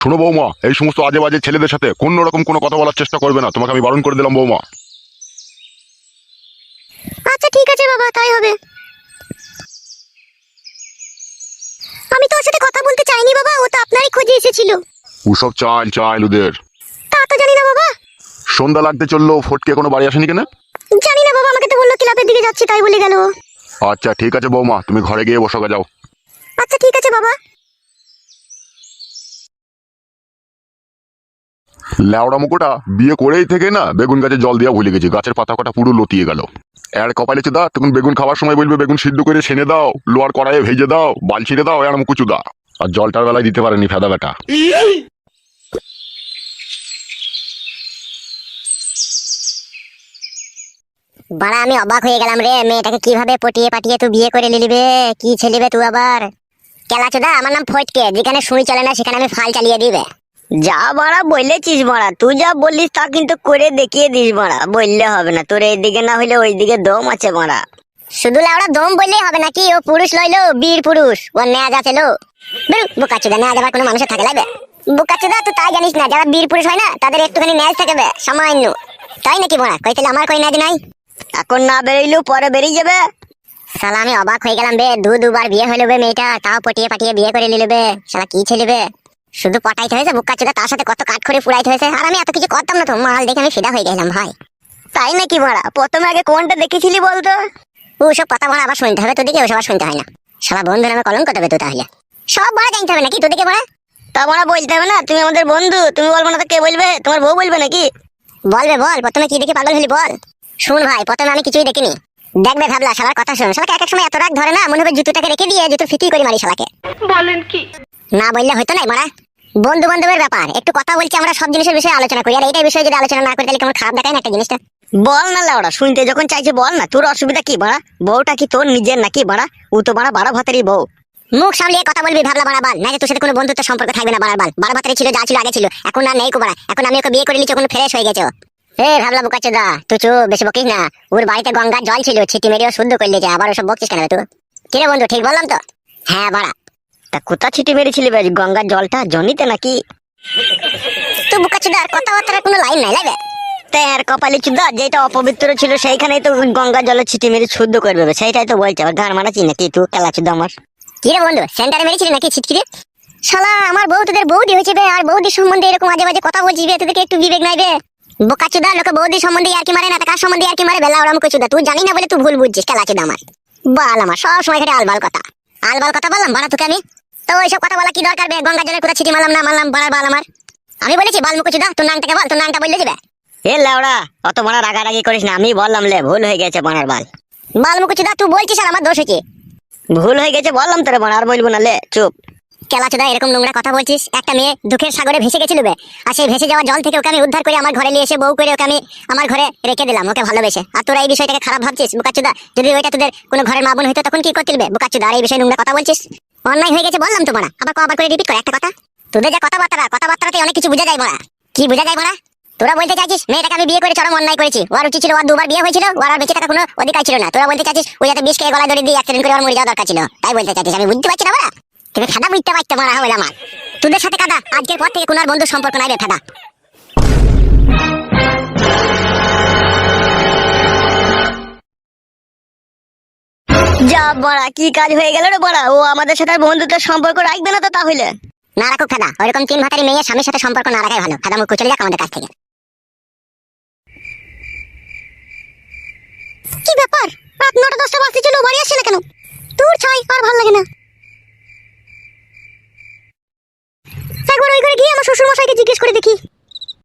শোনো বৌমা, এই সমস্ত আজে বাজে ছেলেদের সাথে কোন রকম কোনো কথা বলার চেষ্টা করবে না, তোমাকে আমি বারণ করে দিলাম বৌমা। আচ্ছা ঠিক আছে বাবা, তাই হবে। আমি তো ওর সাথে কথা বলতে চাইনি বাবা, ও তো আপনারই খোঁজে এসেছিল। ওসব চাল চাল ওদের। তা তো জানি না বাবা। সন্ধ্যা লাগতে চললো, ফটকে কোনো বাড়ি আসেনি কেন? জানি না বাবা, আমাকে তো বললো ক্লাবের দিকে যাচ্ছি, তাই বলে গেল। আচ্ছা ঠিক আছে বৌমা, তুমি ঘরে গিয়ে বসো যাও। আচ্ছা ঠিক আছে বাবা। লেওড়া মুকুটা বিয়ে করেই থেকে না বেগুন গাছে জল দিয়া ভুলে গেছি, গাছের পাতা কটা পুরো লতিয়ে গেল। এর কপালে চুদা, তখন বেগুন খাওয়ার সময় বলবে বেগুন সিদ্ধ করে ছেনে দাও, লোয়ার কড়াইয়ে ভেজে দাও, বাল ছিঁড়ে দাও, এর মুকু চুদা। আর জলটার বেলায় দিতে পারেনি ফেদা বেটা। বাড়া আমি অবাক হয়ে গেলাম রে, মেয়েটাকে কিভাবে পটিয়ে পাটিয়ে তুই বিয়ে করে নিলিবে। কি ছেলিবে তুই আবার? কেলাচোদা, আমার নাম ফটকে, যেখানে সুই চলে না সেখানে আমি ফাল চালিয়ে দিবে। যা মারা বললেছিস মারা, তুই যা বললিস তা কিন্তু করে দেখিয়ে দিস মারা, বললে হবে না, তোর এইদিকে না হইলে ওইদিকে দম আছে মারা। শুধু লাউড়া দম বললেই হবে নাকি? ও পুরুষ লইলো, বীর পুরুষ, ও ন্যাজ আছে লো। বোকাচোদা, ন্যাজ আবার কোনো মানুষের থাকে লাগবে? বোকাচোদা, তুই তাই জানিস না, যারা বীর পুরুষ হয় না তাদের একটুখানি ন্যাজ থাকবে সামান্য। তাই নাকি বড়া? কই তাহলে আমার কই ন্যাজ নাই? এখন না বেরোইলেও পরে বেরিয়ে যাবে। শালা আমি অবাক হয়ে গেলাম বে, দুবার বিয়ে হইলো বে মেয়েটা, তাও পটিয়ে পাটিয়ে বিয়ে করে নিল বে। শালা কি ছেলেবে, শুধু পটাইতে হয়েছে বোকাচোদা, তার সাথে কত কাঠ করে পুরাইতে হয়েছে। আর আমি এত কিছু করতাম না তো, মাল দেখে আমি ফিদা হয়ে গেলাম ভাই। তাই নাকি মারা? প্রথমে আগে কোনটা দেখেছিলি বলতো? ওসব কথা বলা আবার শুনতে হবে তোদিকে, ওসব আর শুনতে হয় না। শালা বন্ধু নামে কলঙ্ক দেবে তো তাহলে। সব বড় জানতে হবে নাকি তোদিকে বড়া? তা মারা বলতে হবে না, তুমি আমাদের বন্ধু, তুমি বলবো না তো কে বলবে? তোমার বউ বলবে নাকি? বলবে, বল প্রথমে কি দেখে পাগল হলি বল। শুন ভাই, প্রথমে আমি কিছুই দেখিনি। দেখবে ভাবলা, শালার কথা শুন, শালাকে এক এক সময় এত রাগ ধরে না, মনে হবে জুতোটাকে রেখে দিয়ে জুতো ফিটি করে মারি শালাকে। বলেন কি? না বললে হয়তো নাই মারা, বন্ধু বান্ধবের ব্যাপার, একটু কথা বলছি, আমরা সব জিনিসের বিষয়ে আলোচনা করি, আর এইটাই বিষয়ে যদি আলোচনা না করি তাহলে কেমন খারাপ দেখায় না একটা জিনিসটা। বল না লাউড়া, শুনতে যখন চাইছে বল না, তোর অসুবিধা কি বাড়া? বউটা কি তোর নিজের নাকি বাড়া? ও তো বাড়া বারো ভাতেরই বউ। মুখ সামলিয়ে কথা বলবি ভাবলা বাড়া বাল, না যে তোর সাথে কোনো বন্ধুত্ব সম্পর্ক থাকবে না বাড়ার বাল। বারো ভাতের ছিল, যা ছিল আগে ছিল, এখন আর নেই কো বাড়া। এখন আমি ওকে বিয়ে করে নিচ্ছি, কোনো ফ্রেশ হয়ে গেছে। এ ভাবলা বোকাচোদা, তুই চুপ, বেশি বকিস না। ওর বাড়িতে গঙ্গার জল ছিল, ছিটি মেরেও শুদ্ধ করলে যায়, আবার ওসব বকছিস কেন তুই? কিরে বন্ধু, ঠিক বললাম তো? হ্যাঁ বাড়া। তা কোথা ছিটি মেরেছিলি বেশ? গঙ্গার জলটা জনিতে নাকি? তুই বোকাচোদা, আর কথাবার্তার কোনো লাইন নাই লাগবে। তার কপালি চুদা, যেটা অপবিত্র ছিল সেইখানেই তো গঙ্গার জলে ছিটি মেরে শুদ্ধ করে দেবে, সেইটাই তো বলছে। আবার গান মারাচ্ছি নাকি তুই খেলা চুদা আমার? কিরে বন্ধু, সেন্টারে মেরেছিলি নাকি ছিটকিরে? শালা আমার বউ তোদের বৌদি হয়েছে বে, আর বৌদির সম্বন্ধে এরকম আজে বাজে কথা বলছিস বে, তোদেরকে একটু বিবেক নাই বে? বোকাচোদা, লোকে বৌদি সম্বন্ধে আর কি মারে না, কার সম্বন্ধে আর কি মারে বেলা ওরম কচুদা, তুই জানি না বলে তুই ভুল বুঝছিস খেলাচোদা আমার। বাল আমার সব সময় ঘটে আলবাল কথা। আলবাল কথা বললাম বাড়া তোকে আমি? তো ওইসব কথা বলা কি দরকার বে? গঙ্গা জলের কোথা ছিটি মারলাম না মারলাম বাড়ার বাল আমার? আমি বলেছি বাল মুকুচুদা, তোর নামটাকে বল, তোর নামটা বললে যাবে। এ লাউড়া, অত বড় রাগারাগি করিস না, আমি বললাম লে ভুল হয়ে গেছে বানার বাল। বাল মুকুচুদা তুই বলছিস আর আমার দোষ হয়েছে? ভুল হয়ে গেছে বললাম তোরে বানা, আর বলবো না, লে চুপ। কেলাচোদা, এরকম নোংরা কথা বলছিস? একটা মেয়ে দুঃখের সাগরে ভেসে গেছিল বে, আর সেই ভেসে যাওয়া জল থেকে ওকে আমি উদ্ধার করে আমার ঘরে নিয়ে এসে বউ করে ওকে আমি আমার ঘরে রেখে দিলাম, ওকে ভালোবেসে। আর তোরা এই বিষয়টাকে খারাপ ভাবছিস বোকাচোদা? যদি ওইটা তোদের কোনো ঘরের মা বোন হইতো তখন কি করতে বোকাচোদা? আর এই বিষয়ে নোংরা কথা বলছিস, অন্যায় হয়ে গেছে বললাম তো বড়া। আবার আবার করে রিপিট করে একটা কথা। তোদের যা কথাবার্তাতে অনেক কিছু বোঝা যায় বড়া। কি বোঝা যায় বড়া? তোরা বলতে চাইছিস মেয়েটাকে আমি বিয়ে করে চরম অন্যায় করেছি, ওর উচিত ছিল, ওর দুবার বিয়ে হয়েছিল, ওর আর বেঁচে থাকার কোনো অধিকার ছিল না। তোরা বলতে চাইছিস ওই যাতে বিষ খেয়ে গলায় দড়ি দিয়ে অ্যাক্সিডেন্ট করে ওর মরে যাওয়া দরকার ছিল, তাই বলতে চাইছিস। আমি বুঝতে পারছি না বড়া, তুমি খাদা বুঝতে পারতে মারা হইল আমার। তোদের সাথে কাদা, আজকের পর থেকে কোনো আর বন্ধুর সম্পর্ক নাই রে খাদা। যা বড়া, কি কাজ হয়ে গেল রে বড়া? ও আমাদের সাথে আর বন্ধুত্বের সম্পর্ক রাখবে না তো তাহলে? না রাখুক খাদা, ওইরকম তিন ভাতারি মেয়ে স্বামীর সাথে সম্পর্ক না রাখাই ভালো। খাদা মুখ চলে যাক আমাদের কাছ থেকে। কি ব্যাপার, রাত 9টা 10টা বাজতে ছিল, বাড়ি আসছে না কেন? তোর ছাই আর ভালো লাগে না। একবার ওই ঘরে গিয়ে আমার শ্বশুর মশাইকে জিজ্ঞেস করে দেখি।